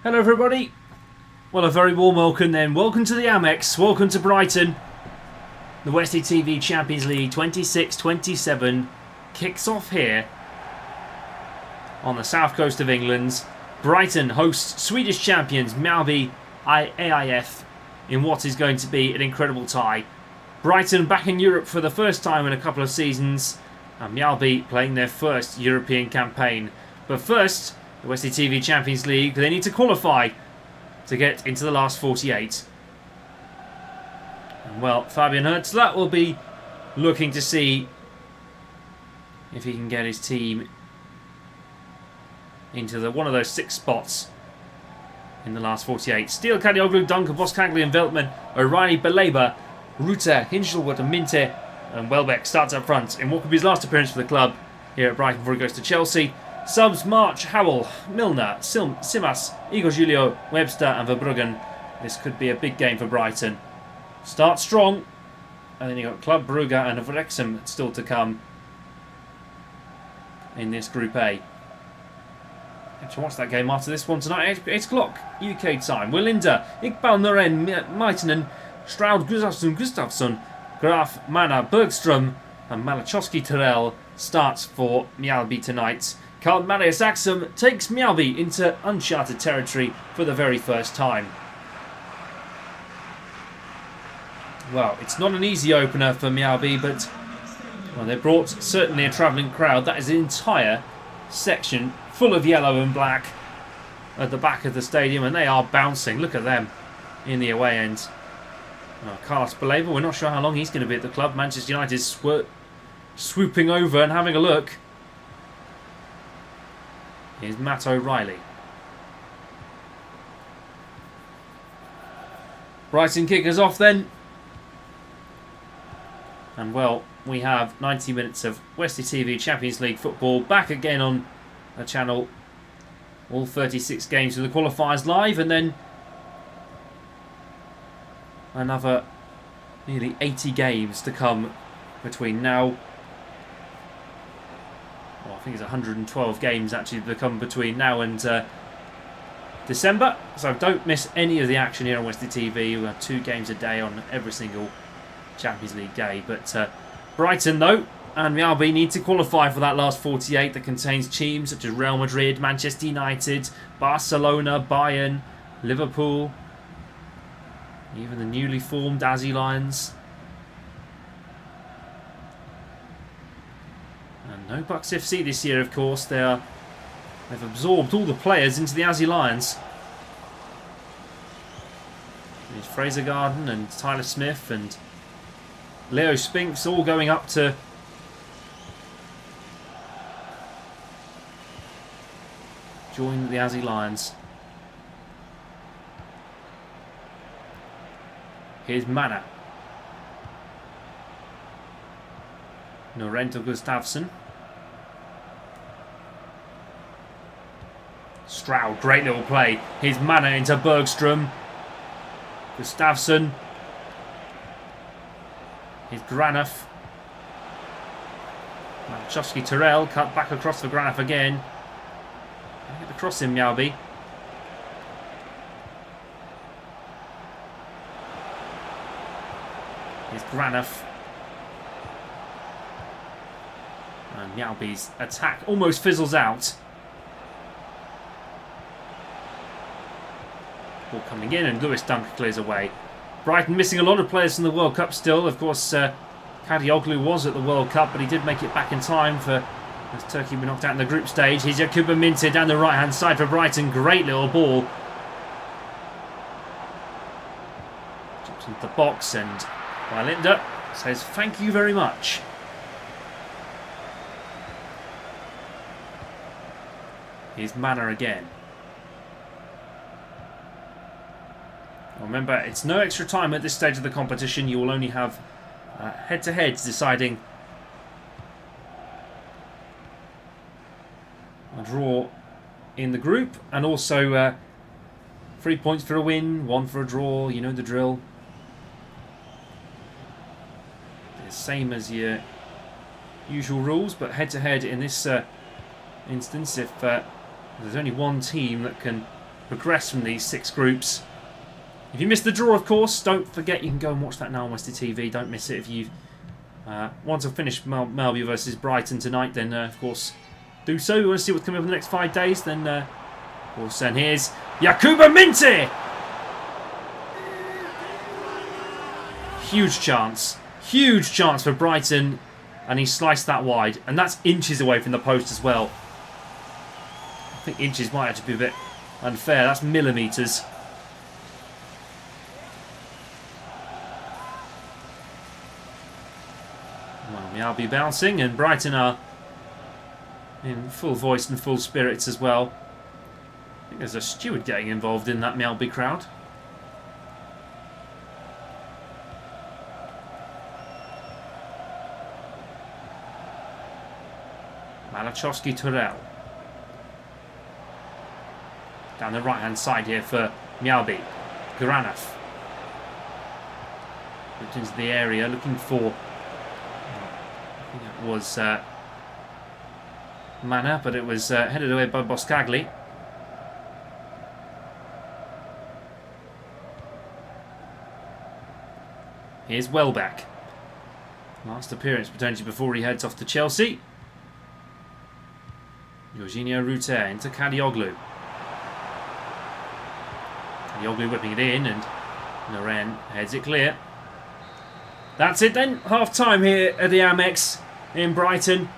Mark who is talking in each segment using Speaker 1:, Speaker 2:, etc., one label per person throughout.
Speaker 1: Hello everybody. Well, a very warm welcome then. Welcome to the Amex. Welcome to Brighton. The Westie TV Champions League 26-27 kicks off here on the south coast of England. Brighton hosts Swedish champions Mjallby AIF in what is going to be an incredible tie. Brighton back in Europe for the first time in a couple of seasons, and Mjallby playing their first European campaign. But first, the Westie TV Champions League, they need to qualify to get into the last 48. And well, Fabian Hurtzler will be looking to see if he can get his team into one of those 6 spots in the last 48. Steele, Kadioglu, Duncan, Boskagli and Veltman, O'Reilly, Beleba, Ruta, Hinchelwood and Minte, and Welbeck starts up front in what could be his last appearance for the club here at Brighton before he goes to Chelsea. Subs: March, Howell, Milner, Simas, Igor Julio, Webster and Verbruggen. This could be a big game for Brighton. Start strong, and then you've got Club Brugge and Wrexham still to come in this Group A. You can watch that game after this one tonight, 8 o'clock UK time. Willinder, Iqbal Nuren, Maitinen, Stroud, Gustafsson, Graf, Mana, Bergström and Malachowski Terrell starts for Mjallby tonight. Carl Marius Axum takes Mjallby into uncharted territory for the very first time. Well, it's not an easy opener for Mjallby, but well, they brought certainly a travelling crowd. That is an entire section full of yellow and black at the back of the stadium, and they are bouncing. Look at them in the away end. Carlos Beleva, we're not sure how long he's going to be at the club. Manchester United swooping over and having a look. Here's Matt O'Reilly. Brighton kickers off then. And well, we have 90 minutes of Westie TV Champions League football back again on the channel. All 36 games of the qualifiers live, and then another nearly 80 games to come between now. Well, I think it's 112 games actually to come between now and December. So don't miss any of the action here on Westie TV. We have 2 games a day on every single Champions League day. But Brighton, though, and Mjallby need to qualify for that last 48 that contains teams such as Real Madrid, Manchester United, Barcelona, Bayern, Liverpool, even the newly formed Aussie Lions. And no Bucks FC this year, of course. They've absorbed all the players into the Aussie Lions. There's Fraser Garden and Tyler Smith and Leo Spinks all going up to join the Aussie Lions. Here's Mana. Norento Gustafsson. Stroud, great little play. Here's Mana into Bergström. Gustafsson. Here's Granaf. Malachowski Terrell cut back across for Granaf again. Get the cross in, Mjallby. Here's Granaf. And Mjallby's attack almost fizzles out. Ball coming in and Lewis Dunk clears away. Brighton missing a lot of players from the World Cup still. Of course, Kadioglu was at the World Cup, but he did make it back in time for as Turkey were knocked out in the group stage. Here's Yakuba Minte down the right-hand side for Brighton. Great little ball. Jumps into the box and Wylinda says thank you very much. Here's Mana again. Remember, it's no extra time at this stage of the competition. You will only have head-to-heads deciding a draw in the group, and also 3 points for a win, 1 for a draw. You know the drill. The same as your usual rules, but head-to-head in this instance, if there's only one team that can progress from these 6 groups. If you missed the draw, of course, don't forget you can go and watch that now on Westie TV. Don't miss it. If you want to finish Mjallby versus Brighton tonight, then of course do so. You want to see what's coming up in the next 5 days, then of course. And here's Mjallby. Huge chance for Brighton, and he sliced that wide, and that's inches away from the post as well. I think inches might actually be a bit unfair. That's millimetres. Well, Mjallby bouncing, and Brighton are in full voice and full spirits as well. I think there's a steward getting involved in that Mjallby crowd. Malachowski-Turrell. Down the right-hand side here for Mjallby. Garanov. Looked into the area, looking for... I think it was Mana, but it was headed away by Boscagli. Here's Welbeck. Last appearance potentially before he heads off to Chelsea. Jorginho Ruter into Kadioglu. Kadioglu whipping it in, and Loren heads it clear. That's it then. Half time here at the Amex in Brighton.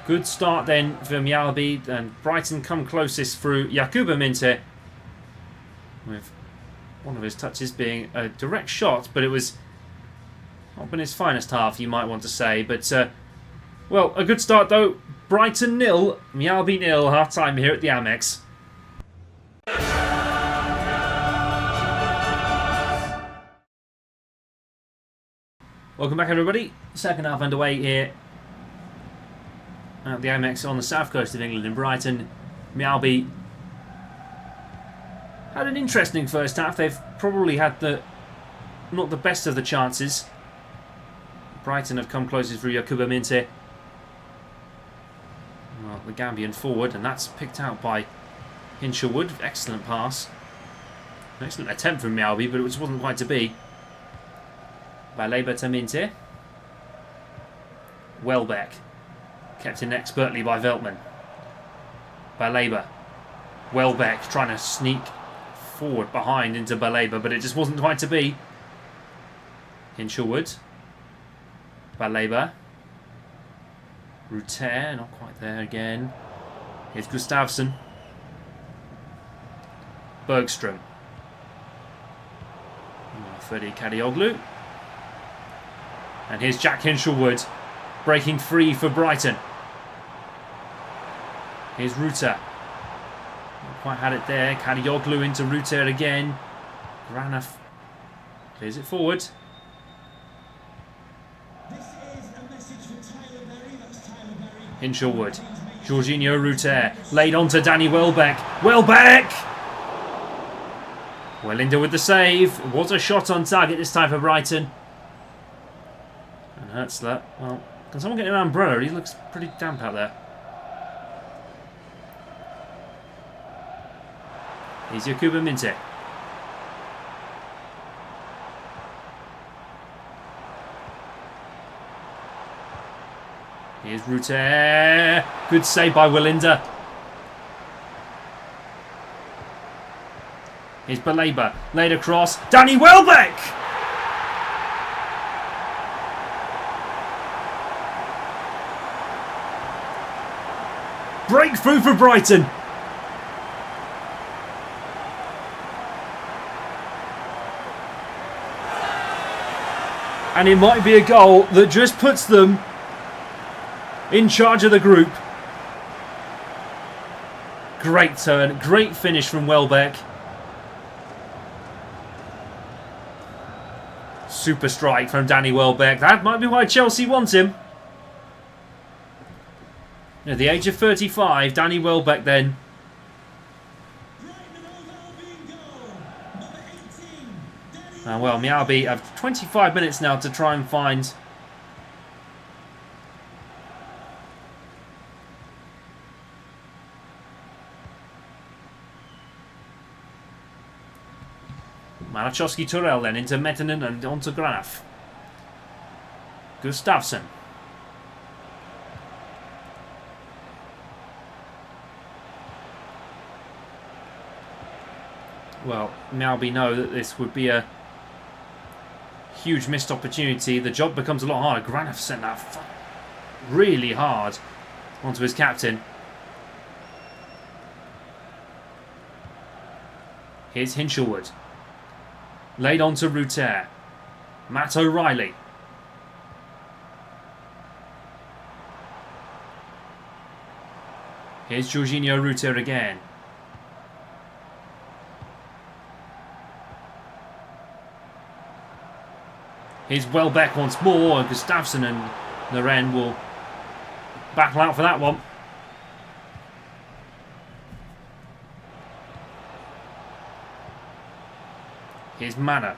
Speaker 1: Good start then for Mjallby, and Brighton come closest through Mjallby, with one of his touches being a direct shot, but it was not been his finest half, you might want to say. But well, a good start though. Brighton 0, Mjallby 0, half time here at the Amex. Welcome back, everybody. Second half underway here at the Amex on the south coast of England in Brighton. Mjallby had an interesting first half. They've probably had not the best of the chances. Brighton have come closest through Mjallby. Well, the Gambian forward, and that's picked out by Hinshelwood. Excellent pass. Excellent attempt from Mjallby, but it just wasn't quite to be. Baleba to Minte. Welbeck. Kept in expertly by Veltman. Baleba. Welbeck trying to sneak forward behind into Baleba, but it just wasn't quite to be. Hinshelwood. Baleba. Ruter, not quite there again. Here's Gustafsson. Bergstrom. Freddy Kadioglu. And here's Jack Hinshelwood breaking free for Brighton. Here's Ruter. Not quite had it there. Kadioglu into Ruter again. Granaf clears it forward. Hinshelwood. Jorginho Ruter. Laid on to Danny Welbeck. Welbeck! Wellinder with the save. What a shot on target this time for Brighton. And Hertzler. Well, can someone get an umbrella? He looks pretty damp out there. Here's Mjallby. Here's Ruter. Good save by Wellinder. Here's Baleba. Laid across. Danny Welbeck! Breakthrough for Brighton. And it might be a goal that just puts them in charge of the group. Great turn, great finish from Welbeck. Super strike from Danny Welbeck. That might be why Chelsea wants him. At the age of 35, Danny Welbeck then. Well, Mjallby have 25 minutes now to try and find Malachowski-Torell then into Mettinen and onto Granaf. Gustafsson. Well, Mjallby know that this would be a huge missed opportunity. The job becomes a lot harder. Granaf sent that really hard onto his captain. Here's Hinshelwood. Laid on to Ruter. Matt O'Reilly. Here's Jorginho Ruter again. Here's Welbeck once more. Gustafsson and Naren will battle out for that one. Here's Manor.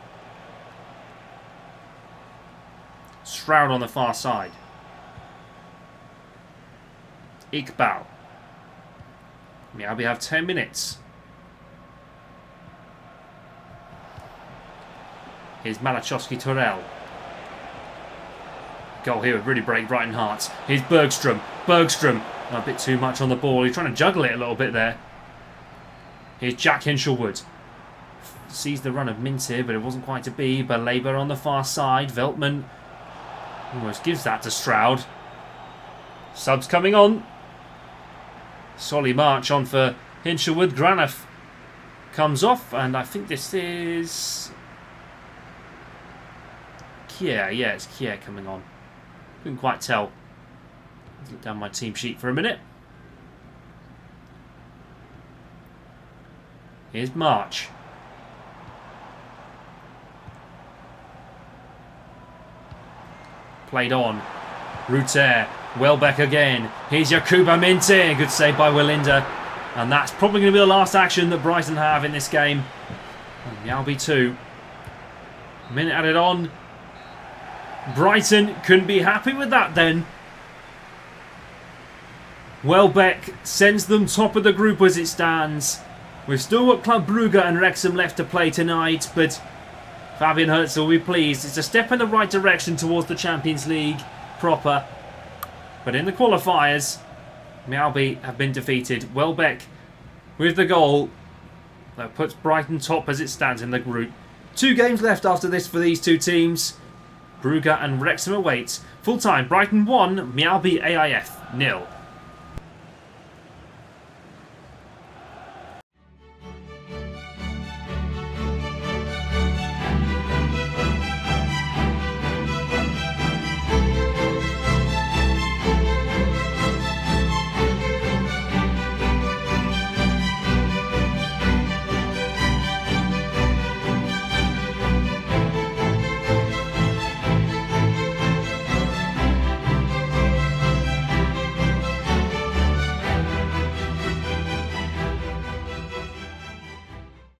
Speaker 1: Stroud on the far side. Iqbal. Mjallby have 10 minutes. Here's Malachowski-Torell. Goal here would really break Brighton hearts. Here's Bergstrom. Bergstrom. A bit too much on the ball. He's trying to juggle it a little bit there. Here's Jack Hinshelwood. Sees the run of Mintz here, but it wasn't quite to be. Baleba on the far side. Veltman almost gives that to Stroud. Subs coming on. Solly March on for Hinshelwood. Granaf comes off, and I think this is Kier. Yeah, it's Kier coming on. Couldn't quite tell. Let's look down my team sheet for a minute. Here's March. Played on. Ruter. Welbeck again. Here's Yakuba Minte. Good save by Willinder. And that's probably going to be the last action that Brighton have in this game. Mjallby 2. Minute added on. Brighton couldn't be happy with that then. Welbeck sends them top of the group as it stands. We've still got Club Brugge and Wrexham left to play tonight, but Fabian Hertz will be pleased. It's a step in the right direction towards the Champions League proper. But in the qualifiers, Mjallby have been defeated. Welbeck with the goal that puts Brighton top as it stands in the group. 2 games left after this for these two teams. Brugge and Wrexham awaits. Full time, Brighton 1, Mjallby AIF 0.